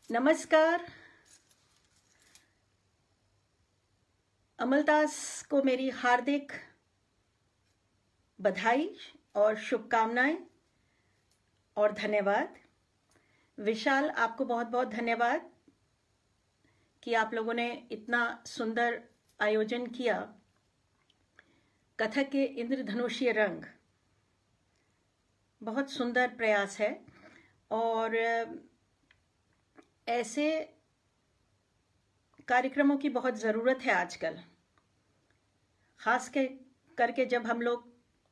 नमस्कार। अमलतास को मेरी हार्दिक बधाई और शुभकामनाएं और धन्यवाद। विशाल, आपको बहुत बहुत धन्यवाद कि आप लोगों ने इतना सुंदर आयोजन किया। कथक के इंद्रधनुषीय रंग बहुत सुंदर प्रयास है और ऐसे कार्यक्रमों की बहुत ज़रूरत है आजकल, ख़ास करके जब हम लोग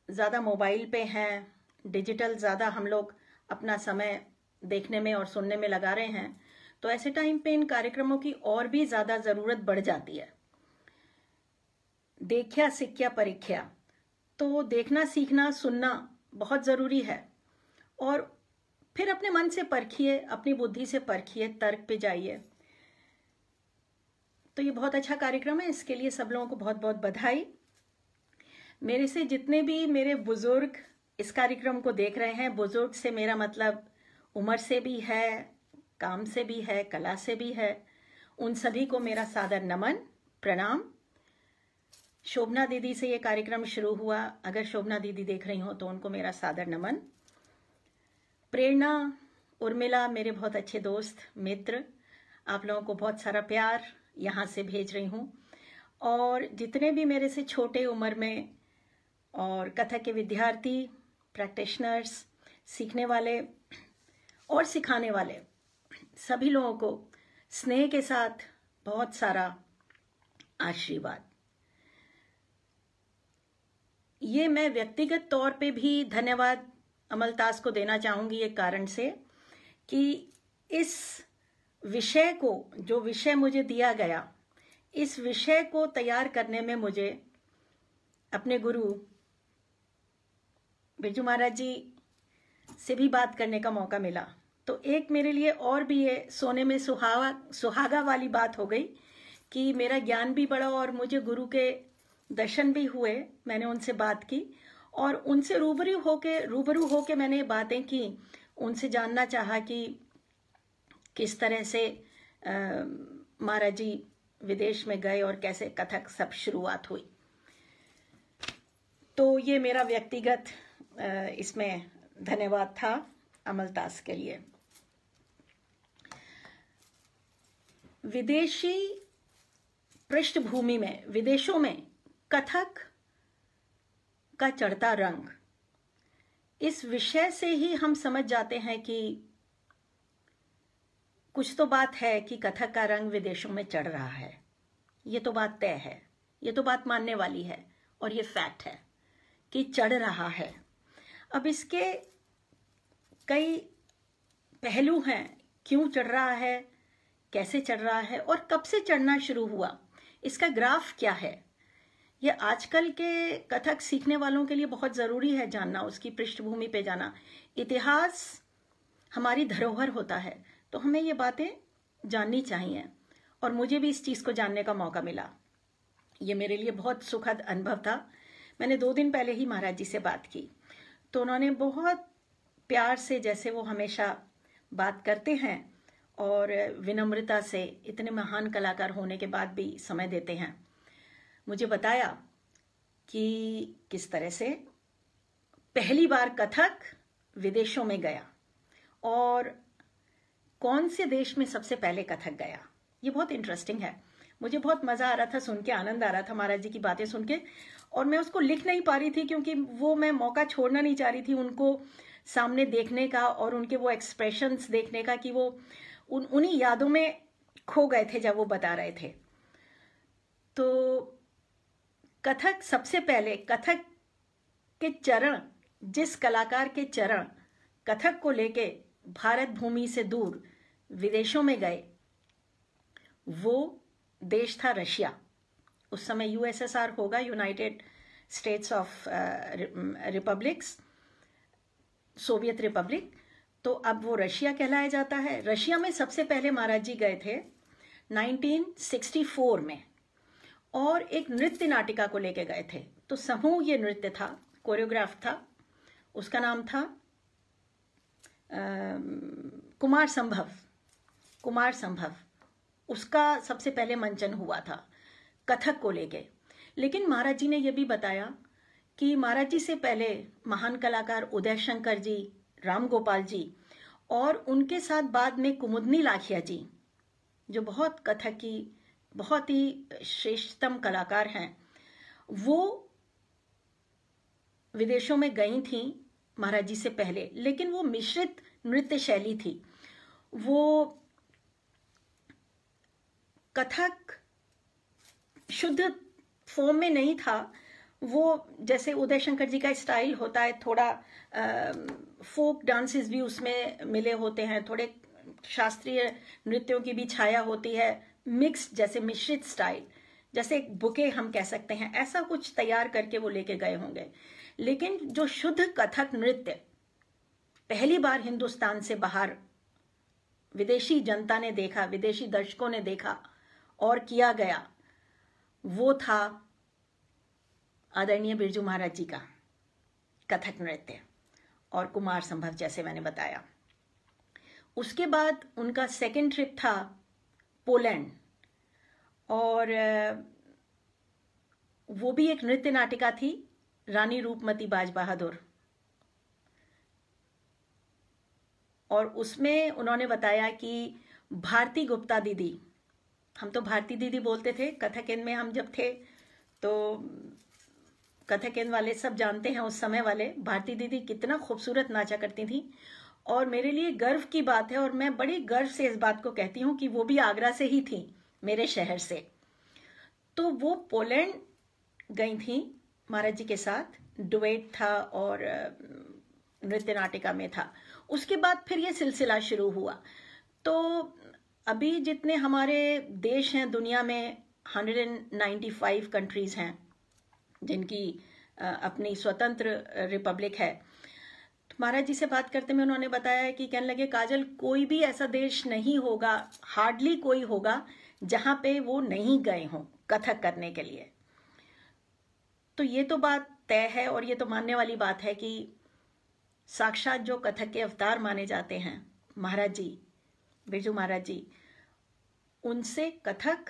ज़्यादा मोबाइल पे हैं, डिजिटल ज़्यादा हम लोग अपना समय देखने में और सुनने में लगा रहे हैं, तो ऐसे टाइम पे इन कार्यक्रमों की और भी ज़्यादा ज़रूरत बढ़ जाती है। देखा सीख्या परीक्षा, तो देखना सीखना सुनना बहुत ज़रूरी है और फिर अपने मन से परखिए, अपनी बुद्धि से परखिए, तर्क पे जाइए। तो ये बहुत अच्छा कार्यक्रम है, इसके लिए सब लोगों को बहुत बहुत बधाई। मेरे से जितने भी मेरे बुजुर्ग इस कार्यक्रम को देख रहे हैं, बुजुर्ग से मेरा मतलब उम्र से भी है, काम से भी है, कला से भी है, उन सभी को मेरा सादर नमन, प्रणाम। शोभना दीदी से ये कार्यक्रम शुरू हुआ, अगर शोभना दीदी देख रही हो तो उनको मेरा सादर नमन। प्रेरणा, उर्मिला, मेरे बहुत अच्छे दोस्त मित्र, आप लोगों को बहुत सारा प्यार यहाँ से भेज रही हूँ। और जितने भी मेरे से छोटे उम्र में और कथक के विद्यार्थी, प्रैक्टिशनर्स, सीखने वाले और सिखाने वाले सभी लोगों को स्नेह के साथ बहुत सारा आशीर्वाद। ये मैं व्यक्तिगत तौर पे भी धन्यवाद अमलतास को देना चाहूँगी, एक कारण से कि इस विषय को, जो विषय मुझे दिया गया, इस विषय को तैयार करने में मुझे अपने गुरु बिरजू महाराज जी से भी बात करने का मौका मिला। तो एक मेरे लिए और भी ये सोने में सुहागा वाली बात हो गई कि मेरा ज्ञान भी बढ़ा और मुझे गुरु के दर्शन भी हुए। मैंने उनसे बात की और उनसे रूबरू होके मैंने बातें की, उनसे जानना चाहा कि किस तरह से महाराज जी विदेश में गए और कैसे कथक सब शुरुआत हुई। तो ये मेरा व्यक्तिगत इसमें धन्यवाद था अमलतास के लिए। विदेशी पृष्ठभूमि में, विदेशों में कथक का चढ़ता रंग, इस विषय से ही हम समझ जाते हैं कि कुछ तो बात है कि कथक का रंग विदेशों में चढ़ रहा है। ये तो बात तय है, ये तो बात मानने वाली है और ये फैक्ट है कि चढ़ रहा है। अब इसके कई पहलू हैं, क्यों चढ़ रहा है, कैसे चढ़ रहा है और कब से चढ़ना शुरू हुआ, इसका ग्राफ क्या है। ये आजकल के कथक सीखने वालों के लिए बहुत ज़रूरी है जानना, उसकी पृष्ठभूमि पे जाना। इतिहास हमारी धरोहर होता है, तो हमें ये बातें जाननी चाहिए और मुझे भी इस चीज़ को जानने का मौका मिला। ये मेरे लिए बहुत सुखद अनुभव था। मैंने 2 दिन पहले ही महाराज जी से बात की, तो उन्होंने बहुत प्यार से, जैसे वो हमेशा बात करते हैं और विनम्रता से, इतने महान कलाकार होने के बाद भी समय देते हैं, मुझे बताया कि किस तरह से पहली बार कथक विदेशों में गया और कौन से देश में सबसे पहले कथक गया। ये बहुत इंटरेस्टिंग है, मुझे बहुत मज़ा आ रहा था सुन के, आनंद आ रहा था महाराज जी की बातें सुन के। और मैं उसको लिख नहीं पा रही थी क्योंकि वो मैं मौका छोड़ना नहीं चाह रही थी उनको सामने देखने का और उनके वो एक्सप्रेशंस देखने का, कि वो उन्हीं यादों में खो गए थे जब वो बता रहे थे। तो कथक सबसे पहले, कथक के चरण, जिस कलाकार के चरण कथक को लेके भारत भूमि से दूर विदेशों में गए, वो देश था रशिया। उस समय यूएसएसआर होगा, United states of republics, Soviet Republic. तो अब वो रशिया कहलाया जाता है। रशिया में सबसे पहले महाराज जी गए थे 1964 में और एक नृत्य नाटिका को लेके गए थे। तो समूह ये नृत्य था, कोरियोग्राफ था, उसका नाम था कुमार संभव। कुमार संभव, उसका सबसे पहले मंचन हुआ था कथक को लेके। लेकिन महाराज जी ने यह भी बताया कि महाराज जी से पहले महान कलाकार उदय शंकर जी, राम गोपाल जी और उनके साथ बाद में कुमुदनी लाखिया जी, जो बहुत कथक की बहुत ही श्रेष्ठतम कलाकार हैं, वो विदेशों में गई थी महाराज जी से पहले। लेकिन वो मिश्रित नृत्य शैली थी, वो कथक शुद्ध फॉर्म में नहीं था। वो जैसे उदय शंकर जी का स्टाइल होता है, थोड़ा फोक डांसेस भी उसमें मिले होते हैं, थोड़े शास्त्रीय नृत्यों की भी छाया होती है, मिक्स जैसे मिश्रित स्टाइल, जैसे एक बुके हम कह सकते हैं, ऐसा कुछ तैयार करके वो लेके गए होंगे। लेकिन जो शुद्ध कथक नृत्य पहली बार हिंदुस्तान से बाहर विदेशी जनता ने देखा, विदेशी दर्शकों ने देखा और किया गया, वो था आदरणीय बिरजू महाराज जी का कथक नृत्य और कुमार संभव, जैसे मैंने बताया। उसके बाद उनका सेकंड ट्रिप था पोलैंड, और वो भी एक नृत्य नाटिका थी, रानी रूपमती बाज बहादुर, और उसमें उन्होंने बताया कि भारती गुप्ता दीदी, हम तो भारती दीदी बोलते थे कथक केंद्र में हम जब थे, तो कथक केंद्र वाले सब जानते हैं उस समय वाले, भारती दीदी कितना खूबसूरत नाचा करती थी। और मेरे लिए गर्व की बात है, और मैं बड़ी गर्व से इस बात को कहती हूँ कि वो भी आगरा से ही थी, मेरे शहर से। तो वो पोलैंड गई थी महाराज जी के साथ, डुएट था और नृत्य नाटिका में था। उसके बाद फिर ये सिलसिला शुरू हुआ। तो अभी जितने हमारे देश हैं दुनिया में, 195 कंट्रीज हैं जिनकी अपनी स्वतंत्र रिपब्लिक है। तो महाराज जी से बात करते में उन्होंने बताया कि कहने लगे, काजल कोई भी ऐसा देश नहीं होगा, हार्डली कोई होगा जहां पे वो नहीं गए हों कथक करने के लिए। तो ये तो बात तय है और ये तो मानने वाली बात है कि साक्षात जो कथक के अवतार माने जाते हैं महाराज जी, बिरजू महाराज जी, उनसे कथक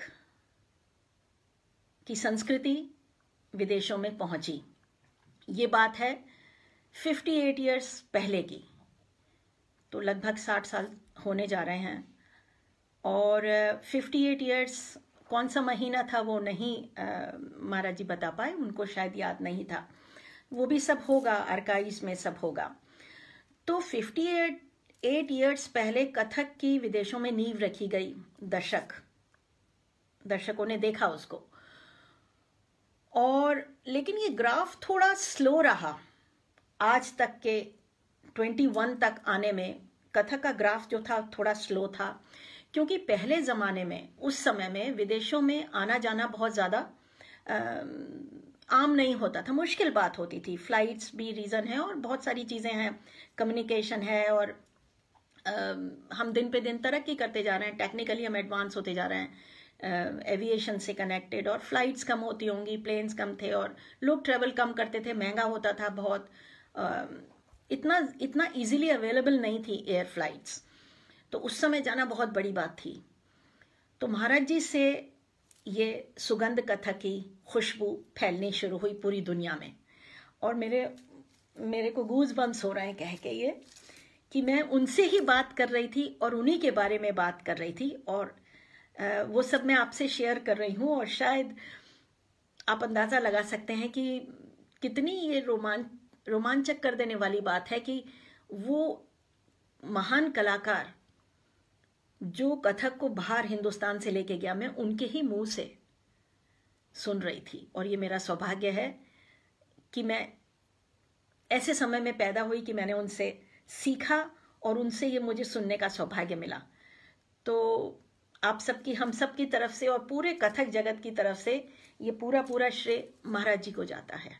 की संस्कृति विदेशों में पहुंची। ये बात है 58 इयर्स पहले की, तो लगभग 60 साल होने जा रहे हैं। और 58 इयर्स कौन सा महीना था वो नहीं महाराज जी बता पाए, उनको शायद याद नहीं था। वो भी सब होगा, आर्काइव्स में सब होगा। तो 58 इयर्स पहले कथक की विदेशों में नींव रखी गई। दर्शकों ने देखा उसको, और लेकिन ये ग्राफ थोड़ा स्लो रहा आज तक के 21 तक आने में। कथक का ग्राफ जो था थोड़ा स्लो था, क्योंकि पहले ज़माने में, उस समय में विदेशों में आना जाना बहुत ज़्यादा आम नहीं होता था, मुश्किल बात होती थी। फ्लाइट्स भी रीज़न है और बहुत सारी चीज़ें हैं, कम्युनिकेशन है, और हम दिन पे दिन तरक्की करते जा रहे हैं, टेक्निकली हम एडवांस होते जा रहे हैं, एविएशन से कनेक्टेड, और फ्लाइट्स कम होती होंगी, प्लेन्स कम थे और लोग ट्रेवल कम करते थे, महंगा होता था बहुत, इतना इजीली अवेलेबल नहीं थी एयर फ्लाइट्स। तो उस समय जाना बहुत बड़ी बात थी। तो महाराज जी से ये सुगंध कथक की खुशबू फैलनी शुरू हुई पूरी दुनिया में, और मेरे को गूज बम्स हो रहे हैं कह के ये कि मैं उनसे ही बात कर रही थी और उन्हीं के बारे में बात कर रही थी, और वो सब मैं आपसे शेयर कर रही हूँ। और शायद आप अंदाज़ा लगा सकते हैं कि कितनी ये रोमांचक कर देने वाली बात है कि वो महान कलाकार जो कथक को बाहर हिंदुस्तान से लेके गया, मैं उनके ही मुंह से सुन रही थी। और ये मेरा सौभाग्य है कि मैं ऐसे समय में पैदा हुई कि मैंने उनसे सीखा और उनसे ये मुझे सुनने का सौभाग्य मिला। तो आप सबकी, हम सब की तरफ से और पूरे कथक जगत की तरफ से ये पूरा श्रेय महाराज जी को जाता है।